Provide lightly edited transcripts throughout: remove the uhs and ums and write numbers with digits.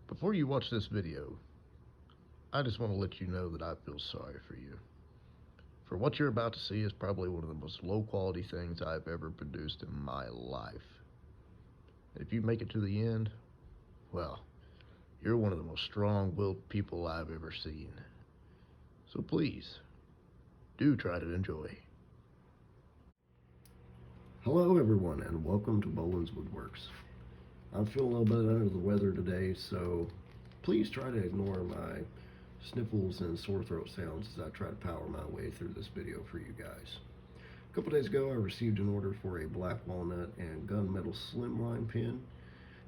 Before you watch this video, I just want to let you know that I feel sorry for you. For what you're about to see is probably one of the most low quality things I've ever produced in my life. If you make it to the end, well, you're one of the most strong-willed people I've ever seen. So please, do try to enjoy. Hello everyone and welcome to Boland's Woodworks. I'm feeling a little bit under the weather today, so please try to ignore my sniffles and sore throat sounds as I try to power my way through this video for you guys. A couple days ago I received an order for a black walnut and gunmetal slimline pen,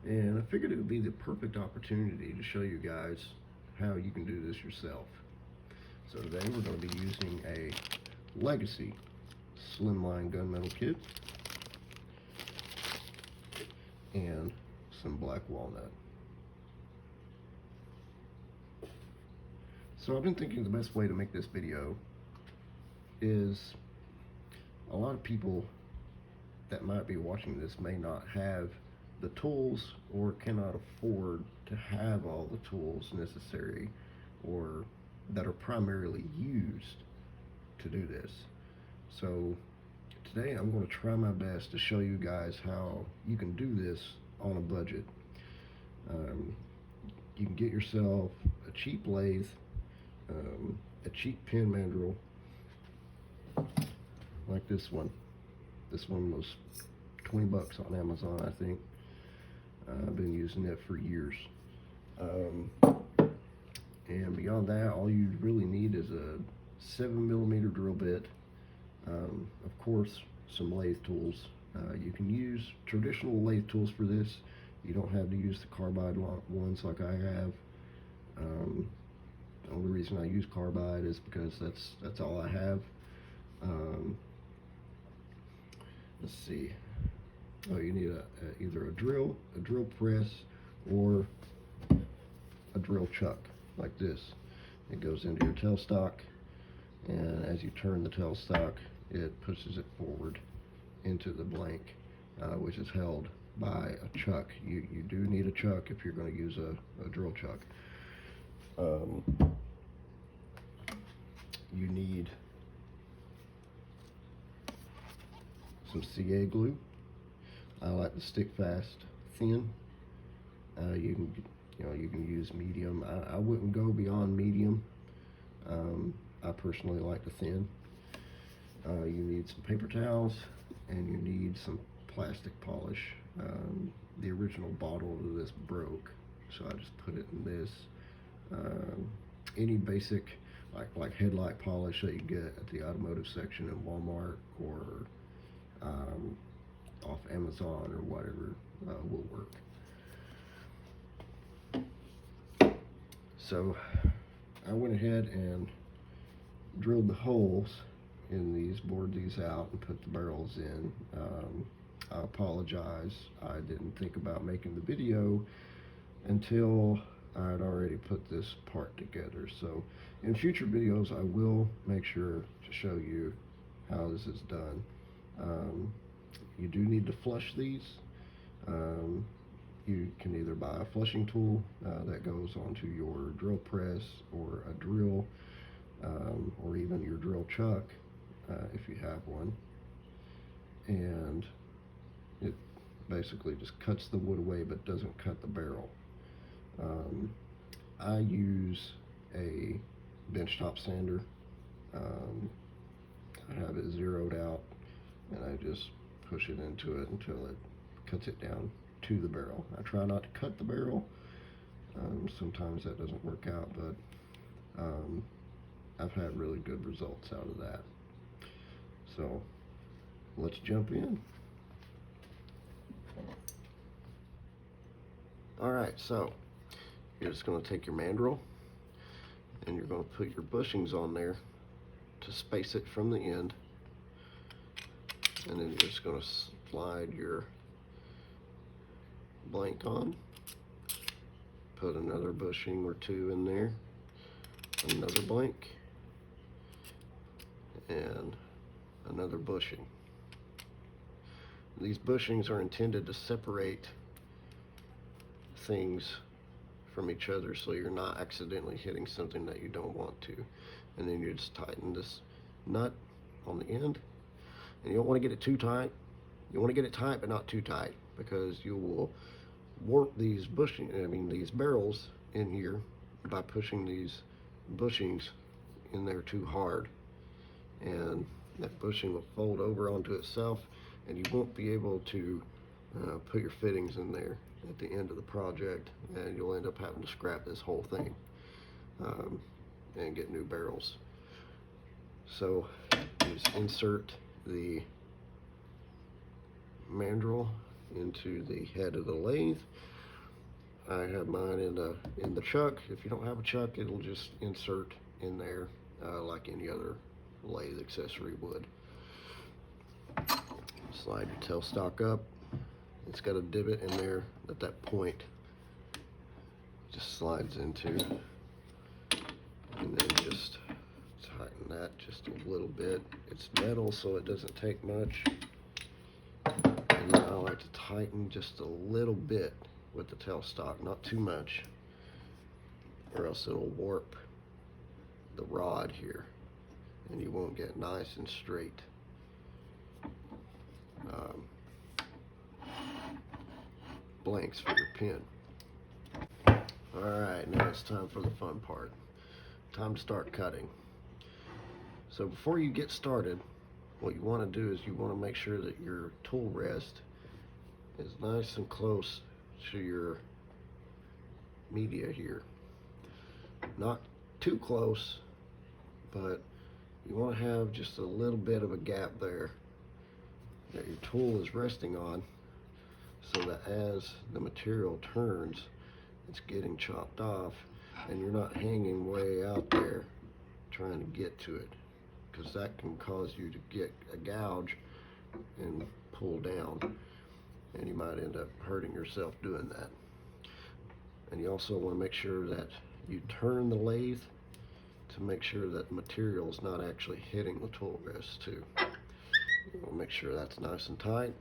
and I figured it would be the perfect opportunity to show you guys how you can do this yourself. So today we're going to be using a legacy slimline gunmetal kit and some black walnut. So I've been thinking the best way to make this video is a lot of people that might be watching this may not have the tools or cannot afford to have all the tools necessary or that are primarily used to do this. So today I'm going to try my best to show you guys how you can do this on a budget. You can get yourself a cheap lathe, a cheap pen mandrel like this one. This one was 20 bucks on Amazon, I think. I've been using it for years. And beyond that, all you really need is a 7mm drill bit. Of course, some lathe tools. You can use traditional lathe tools for this. You don't have to use the carbide ones like I have. The only reason I use carbide is because that's all I have. Let's see. Oh, you need either a drill press, or a drill chuck like this. It goes into your tailstock, and as you turn the tailstock, it pushes it forward into the blank, which is held by a chuck. You do need a chuck if you're going to use a drill chuck. You need some CA glue. I like the stick fast thin. You can use medium. I wouldn't go beyond medium. I personally like the thin. You need some paper towels, and you need some plastic polish. The original bottle of this broke, so I just put it in this. Any basic like headlight polish that you get at the automotive section in Walmart or off Amazon or whatever will work. So I went ahead and drilled the holes in these, bored these out, and put the barrels in. I apologize, I didn't think about making the video until I'd already put this part together. So in future videos I will make sure to show you how this is done. You do need to flush these. You can either buy a flushing tool that goes onto your drill press or a drill, or even your drill chuck if you have one, and it basically just cuts the wood away but doesn't cut the barrel. I use a benchtop sander. I have it zeroed out, and I just push it into it until it cuts it down to the barrel. I try not to cut the barrel. Sometimes that doesn't work out, but I've had really good results out of that. So let's jump in. Alright, so you're just going to take your mandrel and you're going to put your bushings on there to space it from the end, and then you're just going to slide your blank on, put another bushing or two in there, another blank, and another bushing. These bushings are intended to separate things from each other so you're not accidentally hitting something that you don't want to. And then you just tighten this nut on the end. And you don't want to get it too tight. You want to get it tight but not too tight, because you will warp these these barrels in here by pushing these bushings in there too hard. And that bushing will fold over onto itself, and you won't be able to put your fittings in there at the end of the project, and you'll end up having to scrap this whole thing and get new barrels. So you just insert the mandrel into the head of the lathe. I have mine in the chuck. If you don't have a chuck, it'll just insert in there like any other lathe accessory would. Slide your tailstock up. It's got a divot in there at that point. Just slides into, and then just tighten that just a little bit. It's metal, so it doesn't take much. And then I like to tighten just a little bit with the tailstock, not too much, or else it'll warp the rod here and you won't get nice and straight. Blanks for your pin. Alright, now it's time for the fun part. Time to start cutting. So before you get started, what you want to do is you want to make sure that your tool rest is nice and close to your media here. Not too close, but you want to have just a little bit of a gap there that your tool is resting on, so that as the material turns, it's getting chopped off and you're not hanging way out there trying to get to it, because that can cause you to get a gouge and pull down, and you might end up hurting yourself doing that. And you also want to make sure that you turn the lathe to make sure that the material is not actually hitting the tool rest too. You want to make sure that's nice and tight.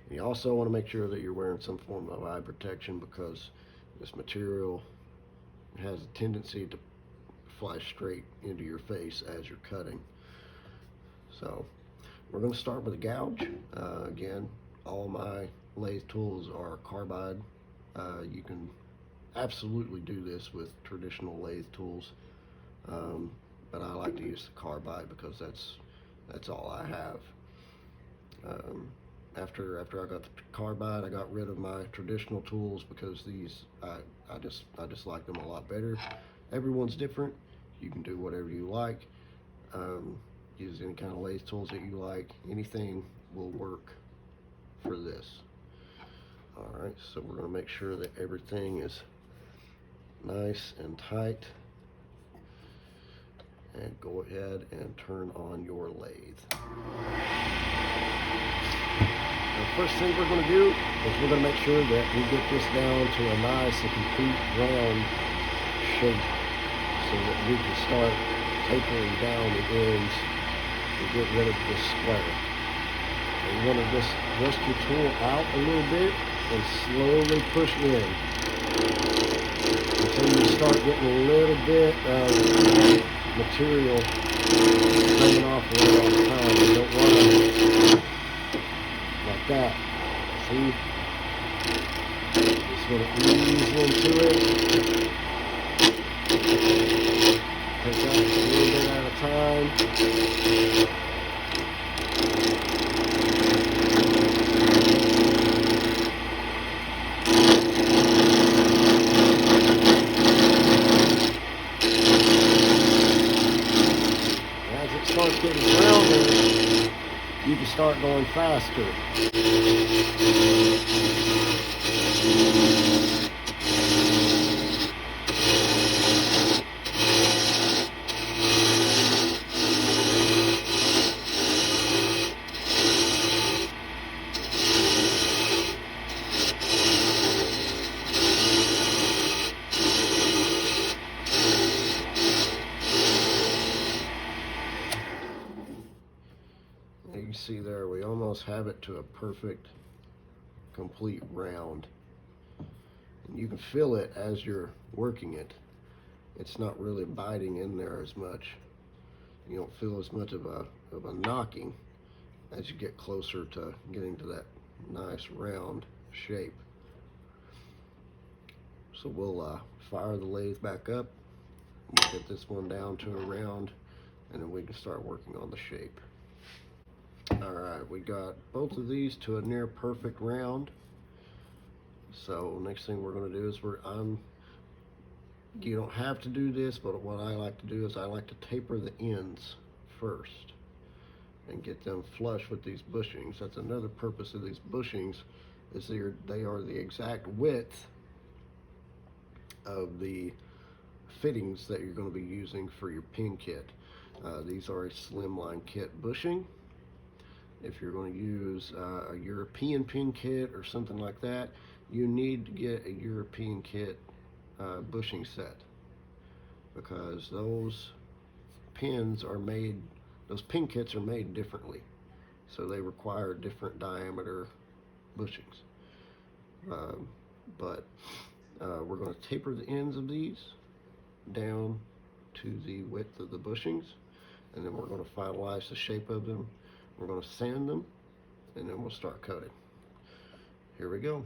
And you also want to make sure that you're wearing some form of eye protection, because this material has a tendency to fly straight into your face as you're cutting. So we're going to start with a gouge. Again, all my lathe tools are carbide. You can absolutely do this with traditional lathe tools, but I like to use the carbide because that's all I have. After I got the carbide, I got rid of my traditional tools, because these I just like them a lot better. Everyone's different. You can do whatever you like. Use any kind of lathe tools that you like. Anything will work for this. Alright, so we're going to make sure that everything is nice and tight. And go ahead and turn on your lathe. The first thing we're going to do is we're going to make sure that we get this down to a nice and complete round shape, so that we can start tapering down the ends and get rid of this square. And you want to just rest your tool out a little bit and slowly push in until you start getting a little bit of material coming off one at a time. You don't want to, like that. See? Just want to ease into it. Take that a little bit at a time. As it starts getting rounder, you can start going faster. You can see there, we almost have it to a perfect, complete round. You can feel it as you're working it. It's not really biting in there as much. You don't feel as much of a knocking as you get closer to getting to that nice round shape. So we'll fire the lathe back up. We'll get this one down to a round, and then we can start working on the shape. All right, we got both of these to a near perfect round. So next thing we're going to do is you don't have to do this, but what I like to do is I like to taper the ends first and get them flush with these bushings. That's another purpose of these bushings, is they are the exact width of the fittings that you're going to be using for your pin kit. These are a Slimline kit bushing. If you're going to use a European pin kit or something like that, you need to get a European kit bushing set, because those pin kits are made differently, so they require different diameter bushings. But we're going to taper the ends of these down to the width of the bushings, and then we're going to finalize the shape of them. We're going to sand them, and then we'll start cutting. Here we go.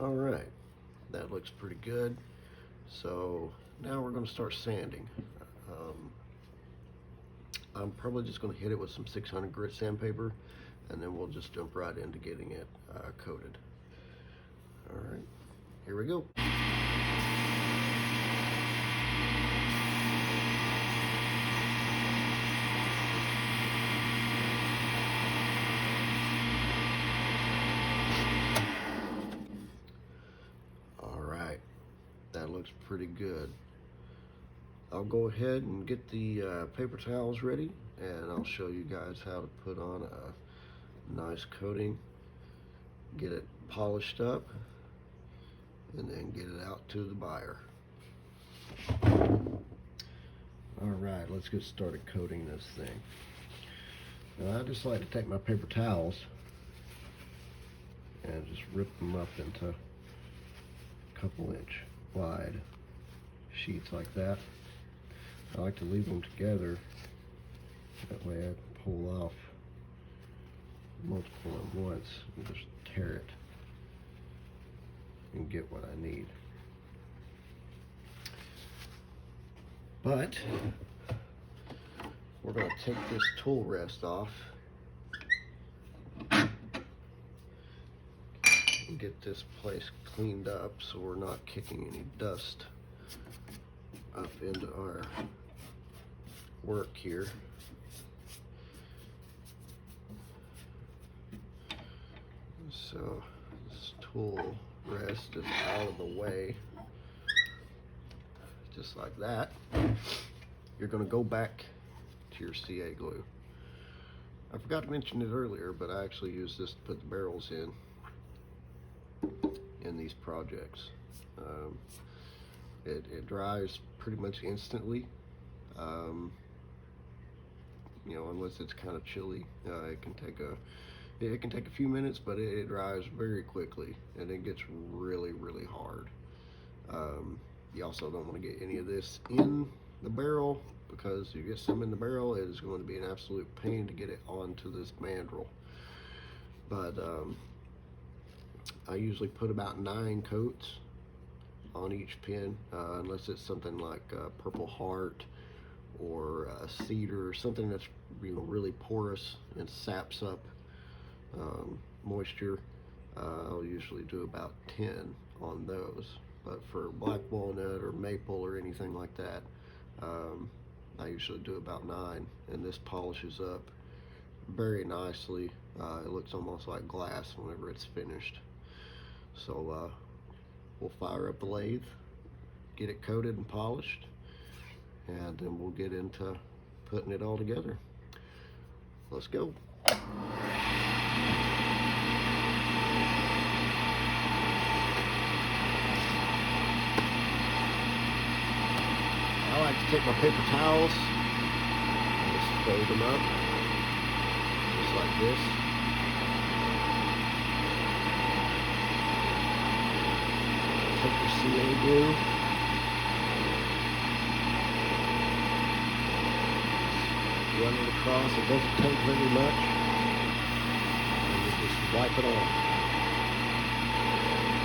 All right, that looks pretty good. So now we're going to start sanding. I'm probably just going to hit it with some 600 grit sandpaper, and then we'll just jump right into getting it coated. All right, here we go. That looks pretty good. I'll go ahead and get the paper towels ready, and I'll show you guys how to put on a nice coating, get it polished up, and then get it out to the buyer. All right, let's get started coating this thing. Now, I just like to take my paper towels and just rip them up into a couple inch wide sheets like that. I like to leave them together, that way I can pull off multiple at once and just tear it and get what I need. But we're going to take this tool rest off and get this place cleaned up so we're not kicking any dust up into our work here. So this tool rest is out of the way, just like that. You're going to go back to your CA glue. I forgot to mention it earlier, but I actually use this to put the barrels in these projects. It dries pretty much instantly, you know, unless it's kind of chilly. It can take It can take a few minutes, but it dries very quickly, and it gets really, really hard. You also don't want to get any of this in the barrel, because you get some in the barrel, it is going to be an absolute pain to get it onto this mandrel. But I usually put about 9 coats on each pin, unless it's something like Purple Heart or cedar, something that's really porous and saps up moisture. I'll usually do about 10 on those. But for black walnut or maple or anything like that, I usually do about 9, and this polishes up very nicely. It looks almost like glass whenever it's finished. So we'll fire up the lathe, get it coated and polished, and then we'll get into putting it all together. Let's go. I like to take my paper towels and just fold them up, just like this. Take your CA glue, run it across. It doesn't take very much, and you just wipe it on.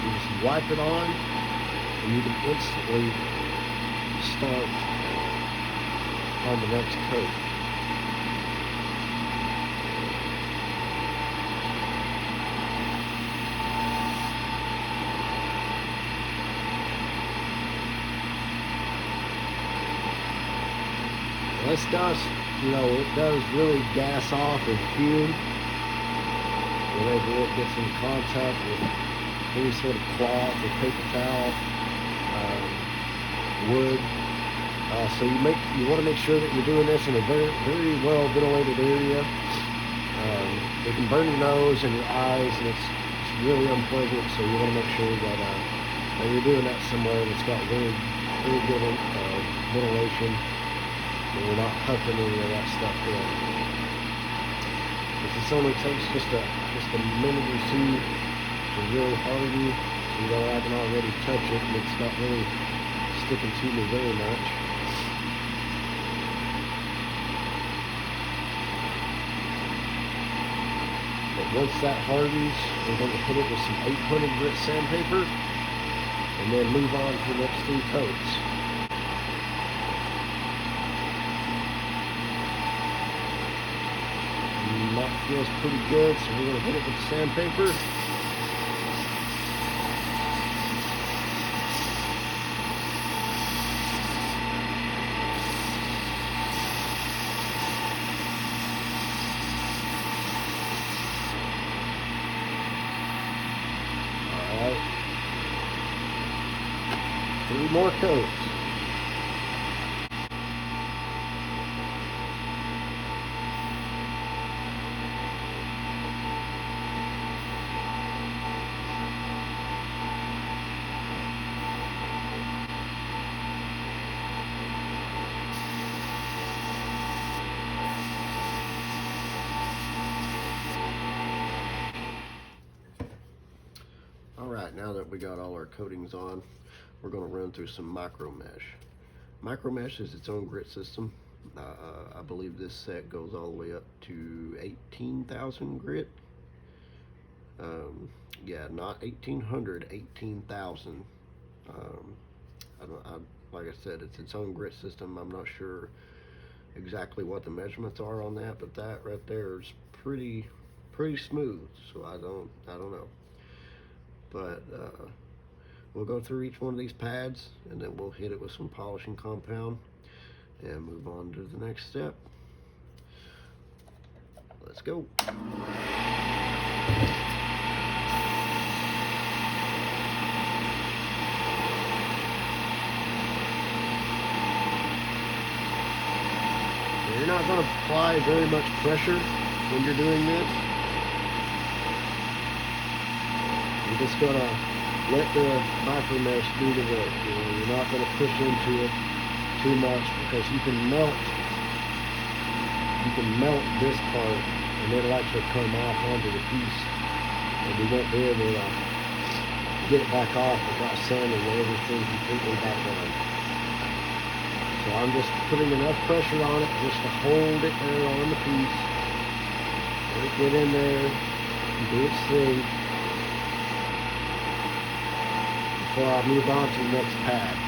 You just wipe it on, and you can instantly start on the next coat. This dust, it does really gas off and fume whenever it gets in contact with any sort of cloth or paper towel, wood. So you want to make sure that you're doing this in a very, very well ventilated area. It can burn your nose and your eyes, and it's really unpleasant. So you want to make sure that you're doing that somewhere that's got very, very good ventilation, and you're not huffing any of that stuff in. This only takes just a minute or two to really harden. I can already touch it, and it's not really sticking to me very much. But once that hardens, we're going to hit it with some 800 grit sandpaper, and then move on to the next 3 coats. And that feels pretty good, so we're going to hit it with the sandpaper. Alright. 3 more coats. Alright, now that we got all our coatings on, we're going to run through some micro mesh. Micro mesh is its own grit system. I believe this set goes all the way up to 18,000 grit. Yeah, not 1,800, 18,000. Like I said, it's its own grit system. I'm not sure exactly what the measurements are on that, but that right there is pretty smooth. So I don't know. But we'll go through each one of these pads, and then we'll hit it with some polishing compound and move on to the next step. Let's go. You're not going to apply very much pressure when you're doing this. You're just going to let the micro mesh do the work. You're not going to push into it too much, because you can melt this part and it'll actually come off onto the piece, and we won't be able to get it back off without sanding everything completely back on. So I'm just putting enough pressure on it just to hold it there on the piece. Let it get in there and do its thing before I move on to the next pad.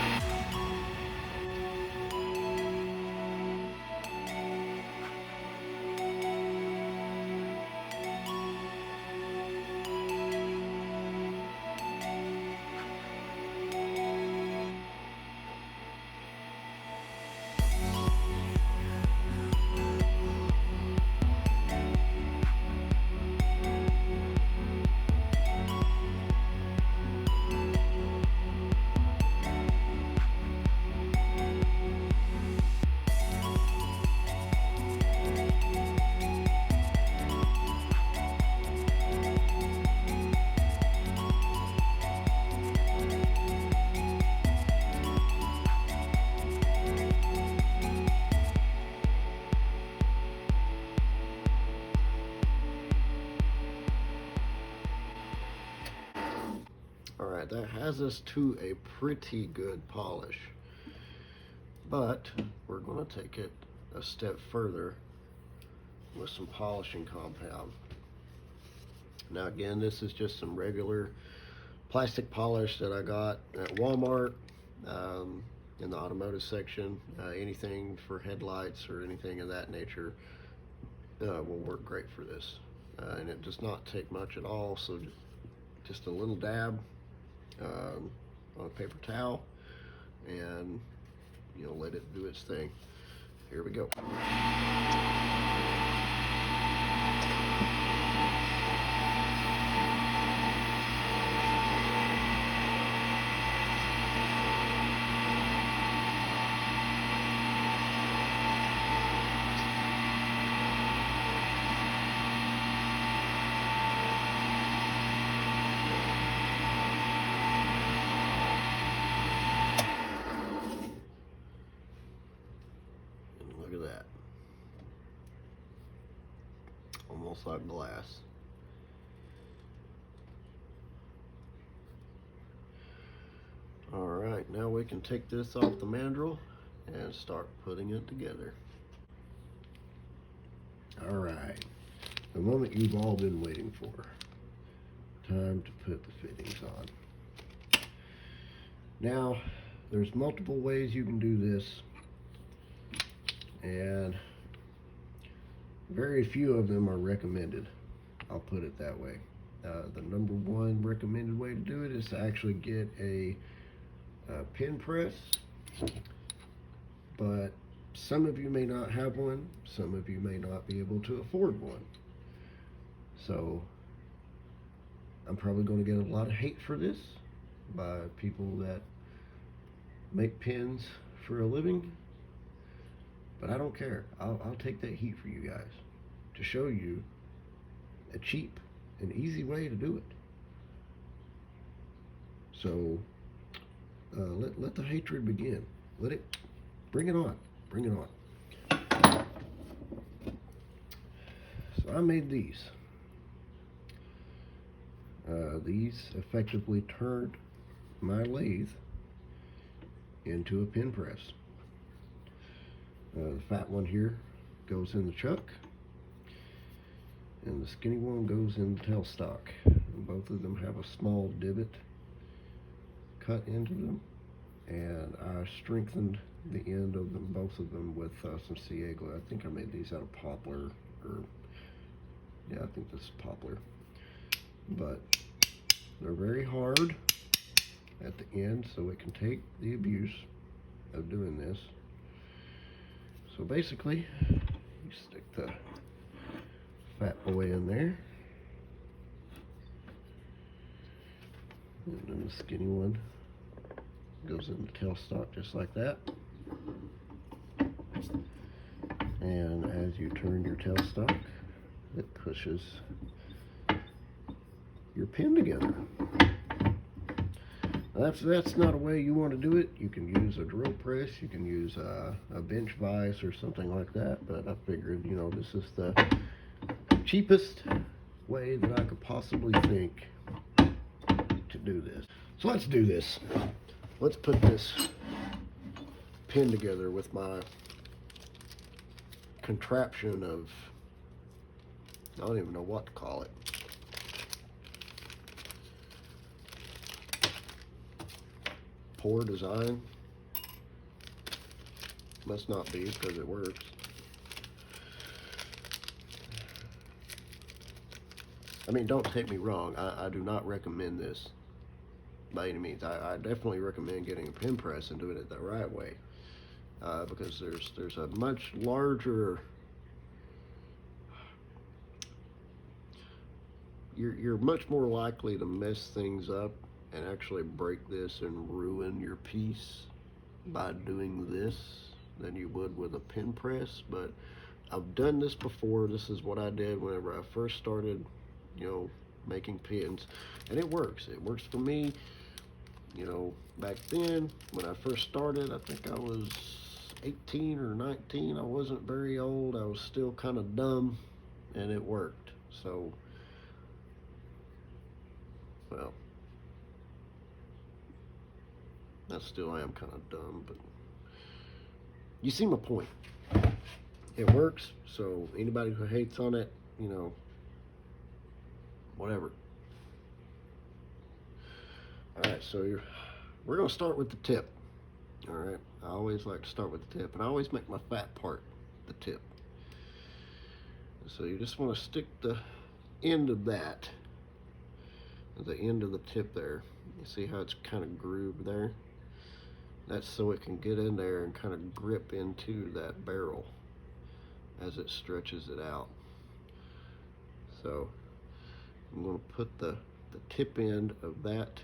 Alright, that has us to a pretty good polish, but we're going to take it a step further with some polishing compound. Now again, this is just some regular plastic polish that I got at Walmart in the automotive section. Anything for headlights or anything of that nature will work great for this, and it does not take much at all, so just a little dab on a paper towel, and let it do its thing. Here we go. Look at that. Almost like glass. Alright, now we can take this off the mandrel and start putting it together. Alright, the moment you've all been waiting for. Time to put the fittings on. Now, there's multiple ways you can do this, and very few of them are recommended. I'll put it that way. The number one recommended way to do it is to actually get a pin press, but some of you may not have one, some of you may not be able to afford one. So I'm probably going to get a lot of hate for this by people that make pins for a living, but I don't care. I'll take that heat for you guys to show you a cheap and easy way to do it. So let the hatred begin. Bring it on. Bring it on. So I made these. These effectively turned my lathe into a pin press. The fat one here goes in the chuck, and the skinny one goes in the tailstock. And both of them have a small divot cut into them, and I strengthened the end of them, both of them, with some CA glue. I think I made these out of poplar, or yeah, I think this is poplar. But they're very hard at the end, so it can take the abuse of doing this. So basically, you stick the fat boy in there, and then the skinny one goes in the tailstock just like that. And as you turn your tailstock, it pushes your pin together. That's not a way you want to do it. You can use a drill press, you can use a bench vise or something like that, but I figured, this is the cheapest way that I could possibly think to do this. So let's do this. Let's put this pin together with my contraption of, I don't even know what to call it. Poor design. Must not be, because it works. I mean, don't take me wrong. I do not recommend this by any means. I definitely recommend getting a pin press and doing it the right way, because there's a much larger. You're much more likely to mess things up and actually break this and ruin your piece by doing this than you would with a pin press. But I've done this before. This is what I did whenever I first started, you know, making pins, and it works. It works for me. You know, back then when I first started, I think I was 18 or 19. I wasn't very old. I was still kind of dumb, and it worked. So, well, I still am kind of dumb, but you see my point. It works. So anybody who hates on it, you know, whatever. All right, so we're gonna start with the tip. All right, I always like to start with the tip, and I always make my fat part the tip. So you just want to stick the end of that, the end of the tip there. You see how it's kind of grooved there? That's so it can get in there and kind of grip into that barrel as it stretches it out. So I'm going to put the tip end of that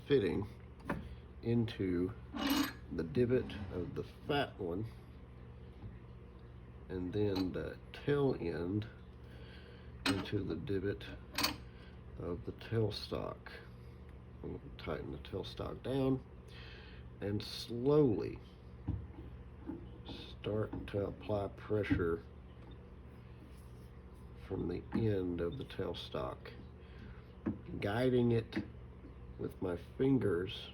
fitting into the divot of the fat one, and then the tail end into the divot of the tailstock. I'm going to tighten the tailstock down and slowly start to apply pressure from the end of the tailstock, guiding it with my fingers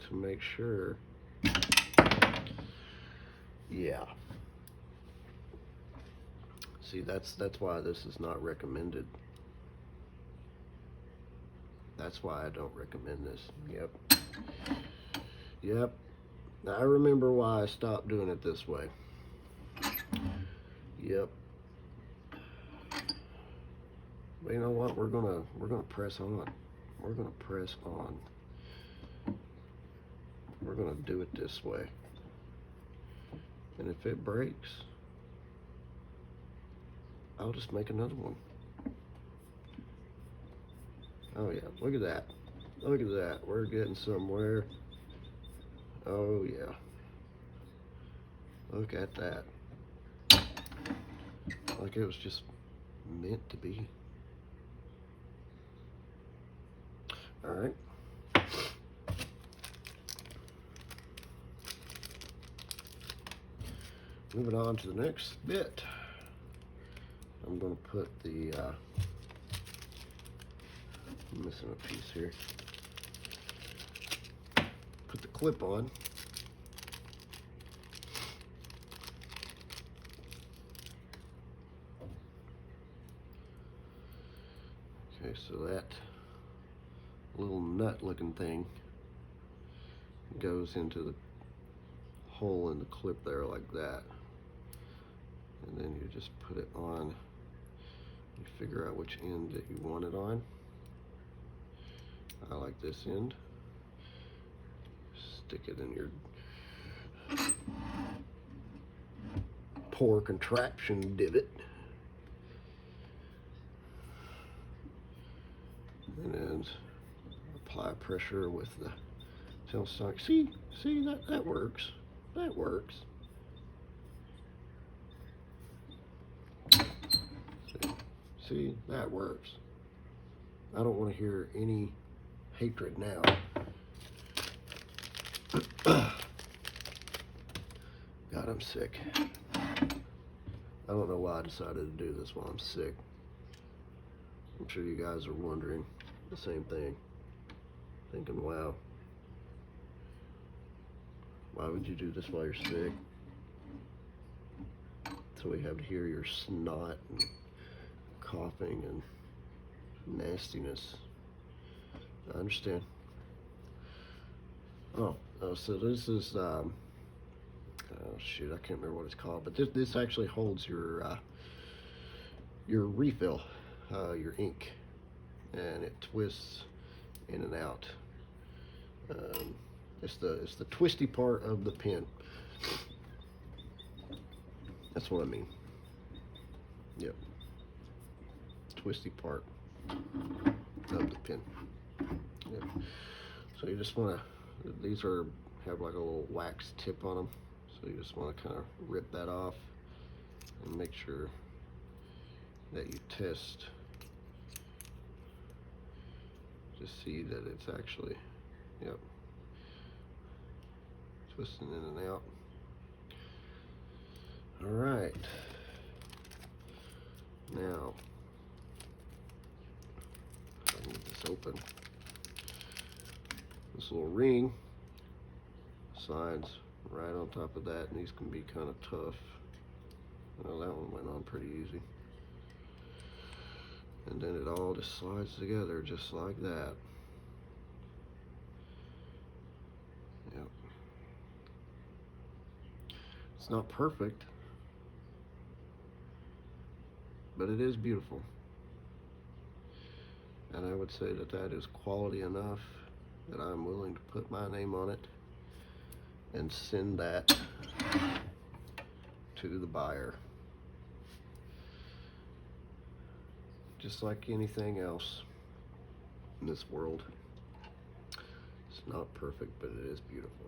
to make sure. Yeah. See, that's why this is not recommended. That's why I don't recommend this. Yep. Now, I remember why I stopped doing it this way. Yep. But you know what? We're gonna press on. We're gonna press on. We're gonna do it this way. And if it breaks, I'll just make another one. Oh yeah, look at that. Look at that. We're getting somewhere. Oh yeah. Look at that. Like it was just meant to be. All right. Moving on to the next bit. I'm going to put the, I'm missing a piece here. Put the clip on. Okay, so that little nut looking thing goes into the hole in the clip there like that. And then you just put it on. You figure out which end that you want it on. I like this end. Stick it in your poor contraption divot. And then apply pressure with the tailstock. See, that works. That works. See, that works. I don't want to hear any hatred now. God, I'm sick. I don't know why I decided to do this while I'm sick. I'm sure you guys are wondering the same thing. Thinking, wow, why would you do this while you're sick? So we have to hear your snot and coughing and nastiness. I understand. Oh, so this is, oh shoot, I can't remember what it's called, but this actually holds your refill, your ink, and it twists in and out. It's the twisty part of the pen. That's what I mean. Yep. Twisty part of the pen. Yep. So you just want to, these have like a little wax tip on them. So you just want to kind of rip that off and make sure that you test to see that it's actually, yep, twisting in and out. All right, now if I can get this open. This little ring slides right on top of that, and these can be kind of tough. Well, that one went on pretty easy. And then it all just slides together just like that. Yep. It's not perfect, but it is beautiful. And I would say that that is quality enough that I'm willing to put my name on it and send that to the buyer. Just like anything else in this world, it's not perfect, but it is beautiful.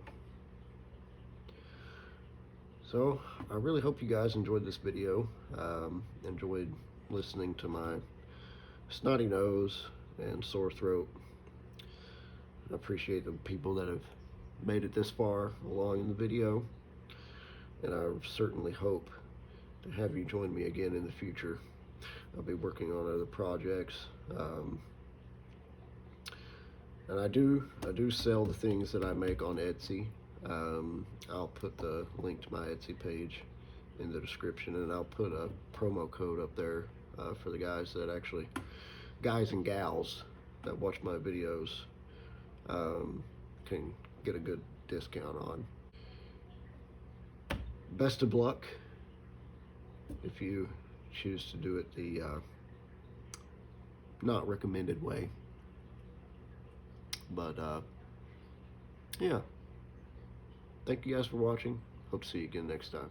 So I really hope you guys enjoyed this video, enjoyed listening to my snotty nose and sore throat. I appreciate the people that have made it this far along in the video, and I certainly hope to have you join me again in the future. I'll be working on other projects, and I do sell the things that I make on Etsy. I'll put the link to my Etsy page in the description, and I'll put a promo code up there for the guys and gals that watch my videos can get a good discount on. Best of luck if you choose to do it the not recommended way, but yeah, thank you guys for watching. Hope to see you again next time.